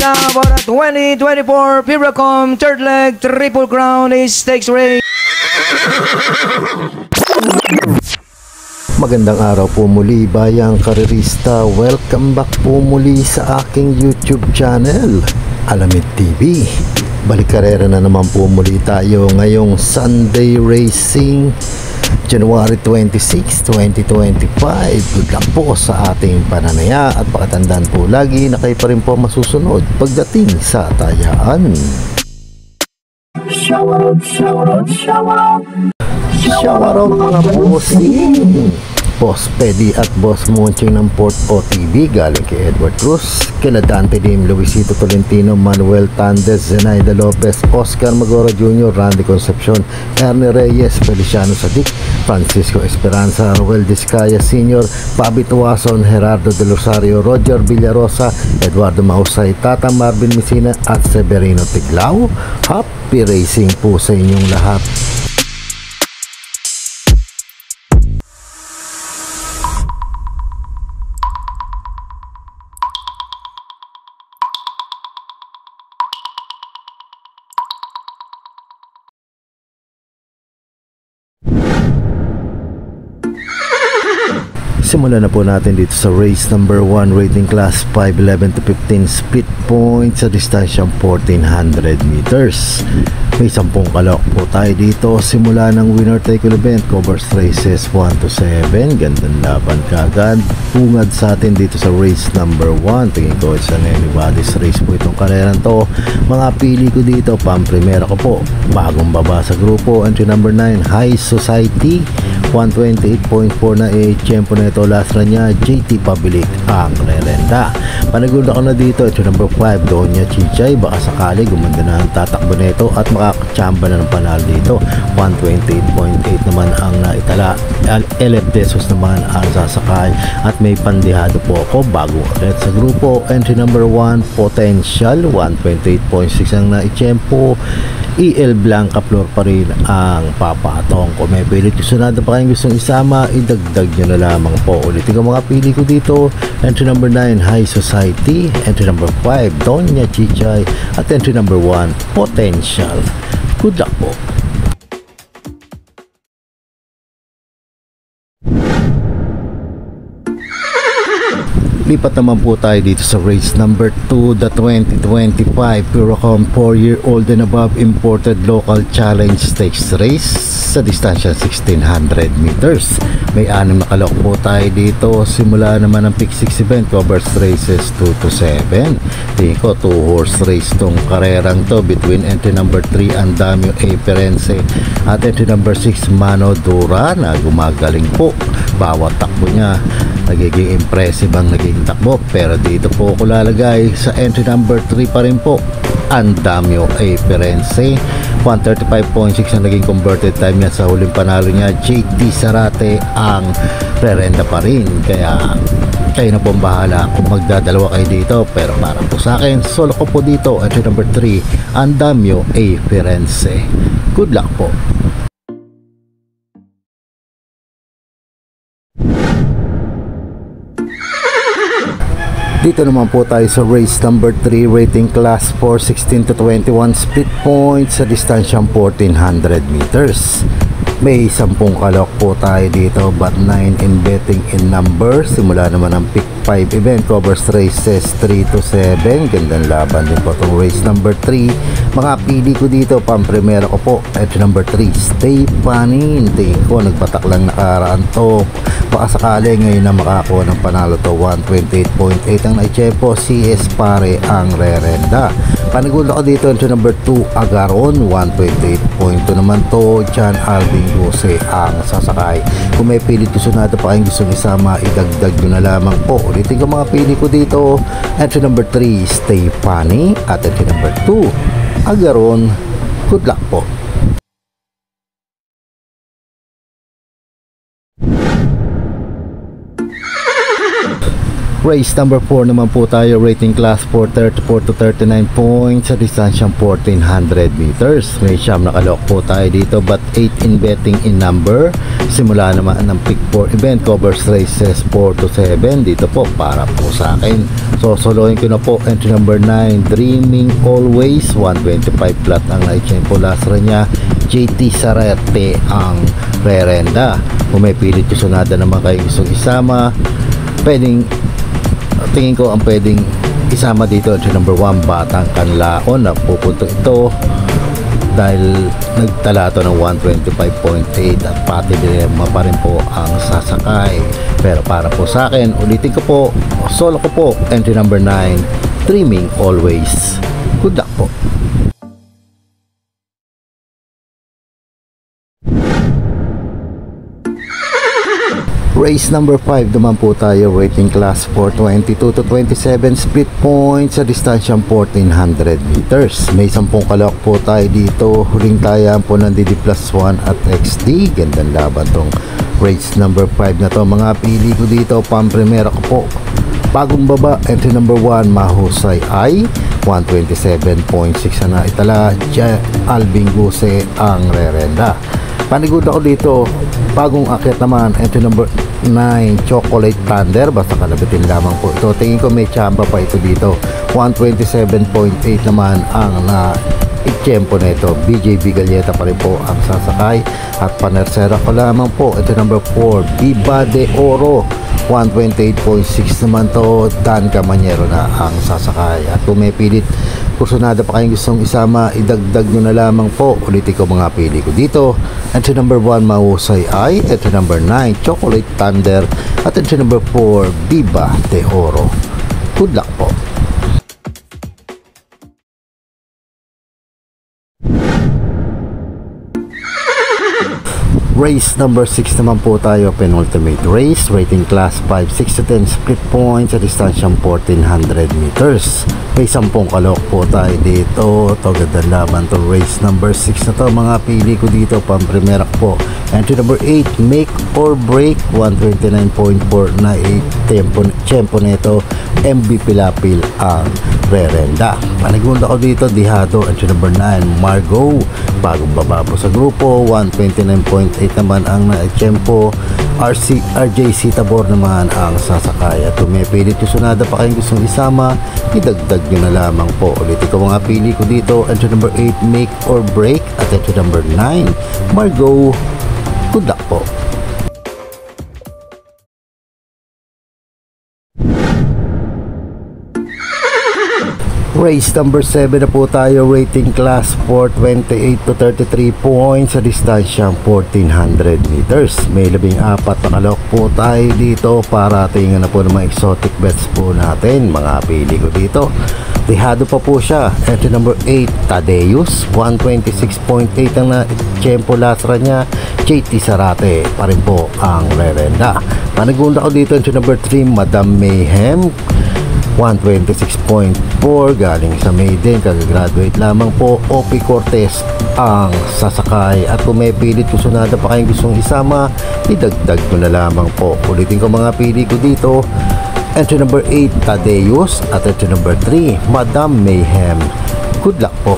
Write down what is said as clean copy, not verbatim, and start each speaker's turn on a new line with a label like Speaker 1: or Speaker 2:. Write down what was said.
Speaker 1: now for the 2024 Piracom third leg Triple Crown Stakes Race.
Speaker 2: Magandang araw po muli bayang karerista. Welcome back po muli sa aking YouTube channel, Alamid TV. Balik karera na naman po muli tayo ngayong Sunday Racing January 26, 2025. Good luck po sa ating pananaya at pakatandaan po lagi na kayo pa rin po masusunod pagdating sa tayaan. Shoutout mga bossing, Boss Pedi at Boss Monching ng Port OTV, galing kay Edward Cruz, kila Dante Dim, Luisito Tolentino, Manuel Tandes, Zenaida Lopez, Oscar Magora Jr., Randy Concepcion, Ernie Reyes, Feliciano Sadik, Francisco Esperanza, Roel Discaya Sr., Bobby Tuason, Gerardo De Rosario, Roger Villarosa, Eduardo Mausay, Tata Marvin Messina at Severino Tiglao. Happy racing po sa inyong lahat. Simulan na po natin dito sa race number 1, rating class 5'11 to 15, split point sa distansyang 1400 meters. May 10 kalok po tayo dito. Simula ng winner take all event, covers races 1 to 7. Gandang laban kagad. Bungad sa atin dito sa race number 1. Tingin ko it's an anybody's race po itong karerang to. Mga pili ko dito, pang-primera ko po, bagong baba sa grupo. Entry number 9, High Society, 128.4 na tempo na ito. Last run niya, JT Pabilik ang rerenda. Panagod ako na dito. Ito number 5, Doña Chichay. Baka sakali gumanda na ang tatakbo na ito at makakachamba na ng panalo dito. 128.8 naman ang naitala. 11 pesos naman ang sasakay at may pandihado po ako bago ulit sa grupo. Entry number 1, Potential, 128.6 ang naitempo. EL Blanca Flor pa rin ang papatong. Kung may pilit kusunado pa kayong gustong isama, idagdag nyo na lamang po. Ulitin ko mga pili ko dito. Entry number 9, High Society. Entry number 5, Doña Chichay. At entry number 1, Potential. Good luck po. Lipat naman po tayo dito sa race number 2, the 2025 Piracom 4-year-old and above imported local challenge stakes race sa distansya 1600 meters. May 6 na kalok po tayo dito. Simula naman ang pick 6 event, covers races 2 to 7. Tingin ko 2-horse race tong karerang to between entry number 3 Andamio A. Perense at entry number 6 Mano Dura na gumagaling po. Bawat takbo niya nagiging impressive ang naging takbo, pero dito po ako lalagay sa entry number 3 pa rin po, Andamio A. Perense. 135.6 ang naging converted time niya sa huling panalo niya. JT Sarate ang rerenda pa rin, kaya kayo na pong bahala kung magdadalawa kayo dito, pero para po sa akin, solo ko po dito entry number 3, Andamio A. Perense. Good luck po. Dito naman po tayo sa race number 3, rating class 4, 16 to 21, split point sa distansyang 1400 meters. May 10 kalok po tayo dito, but 9 in betting in number. Simula naman ang pick 5 event, covers races 3 to 7. Gandang laban din po itong race number 3. Mga pili ko dito, pang-primera ko po, entry number 3, Stay Panin. Tingin ko nagbatak lang nakaraan to. Baka sakali ngayon na makakuha ng panalo to. 128.8 ang naichepo. CS Pare ang rerenda. Panigod ako dito, entry number 2, Agaron, 128.2 naman to. John Alvin Gose ang sasakay. Kung may pilit kusunado pa kayong gusto isama, idagdag nyo na lamang po. Ulitin ko mga pili ko dito. Entry number 3, Stay Funny. At entry number 2, Agaron. Good luck po. Race number 4 naman po tayo, rating class 4, 34 to 39 points sa distansyang 1400 meters. May siyam na kalok po tayo dito but 8 in betting in number. Simula naman ng pick 4 event, covers races 4 to 7 dito po para po sa akin. So solohin ko na po entry number 9, Dreaming Always, 125 flat ang na-chain po lasra niya. JT Sarate ang rerenda. Kung may pilit yung sunada naman kayo gustong isama, tingin ko ang pwedeng isama dito sa number 1, Batang Kanlaon, na pupunto ito dahil nagtala ito ng 125.8 at pati dilemma pa rin po ang sasakay. Pero para po sa akin, ulitin ko po, solo ko po entry number 9, Dreaming Always. Good luck po. Race number 5 naman po tayo, rating class 4, 22 to 27 split points sa distansyang 1400 meters. May 10 kalok po tayo dito. Huling tayan po ng DD plus 1 at XD. Gandang laban tong race number 5 na to. Mga pili ko dito, pang-primera ko po. Bagong baba, entry number 1, Mahusay ay 127.6 na itala. Alvin Guse ang rerenda. Panigod ako dito, bagong akyat naman, entry number 9, Chocolate Thunder, basta kalabitin lamang po ito. Tingin ko may tsamba pa ito dito. 127.8 naman ang na-itsyempo na ito. BJ Bigalleta pa rin po ang sasakay. At panersera ko lamang po, ito number 4, Viva de Oro, 128.6 naman to. Dan Camanyero na ang sasakay. At kung may pilit kursunada pa kayong gustong isama, idagdag nyo na lamang po. Ulitin ko mga pili ko dito. Entry number 1, Mahusay ay, entry number 9, Chocolate Thunder, at entry number 4, Viva de Oro. Good luck po. Race number 6 naman po tayo, penultimate race, rating class 5, 6 to 10 split points sa distansyang 1400 meters. May 10 kalok po tayo dito. Ito gandang laban to race number 6 na to. Mga pili ko dito, pang-primera po. Entry number 8, Make or Break, 129.4 na tempo nito. MB Pilapil ang rerenda. Panigunda ko dito, Dihado, entry number 9, Margo, bagong baba po sa grupo, 129.8 naman ang na-tempo. RJC Tabor naman ang sasakay. At kung may pilit yung sunada pa kayong gustong isama, idagdag nyo na lamang po. Ulitin ko mga pili ko dito, entry number 8, Make or Break, at entry number 9, Margo. Good luck po. Race number 7 na po tayo, rating class 4, 28 to 33 points sa distansyang 1400 meters. May 14 na kalok po tayo dito para tingnan na po ng mga exotic bets po natin. Mga pili ko dito, Dihado pa po siya. Entry number 8, Tadeus, 126.8 ang na-tempo lasra niya. JT Sarate pa rin po ang rerenda. Panagunda ko dito, entry number 3, Madam Mayhem, 126.4 galing sa Maiden, kagagraduate lamang po. Opie Cortez ang sasakay. At kung may pilit kusunada pa kayong gustong isama, idagdag ko na lamang po. Ulitin ko mga pili ko dito, entry number 8, Tadeus, at entry number 3, Madam Mayhem. Good luck po.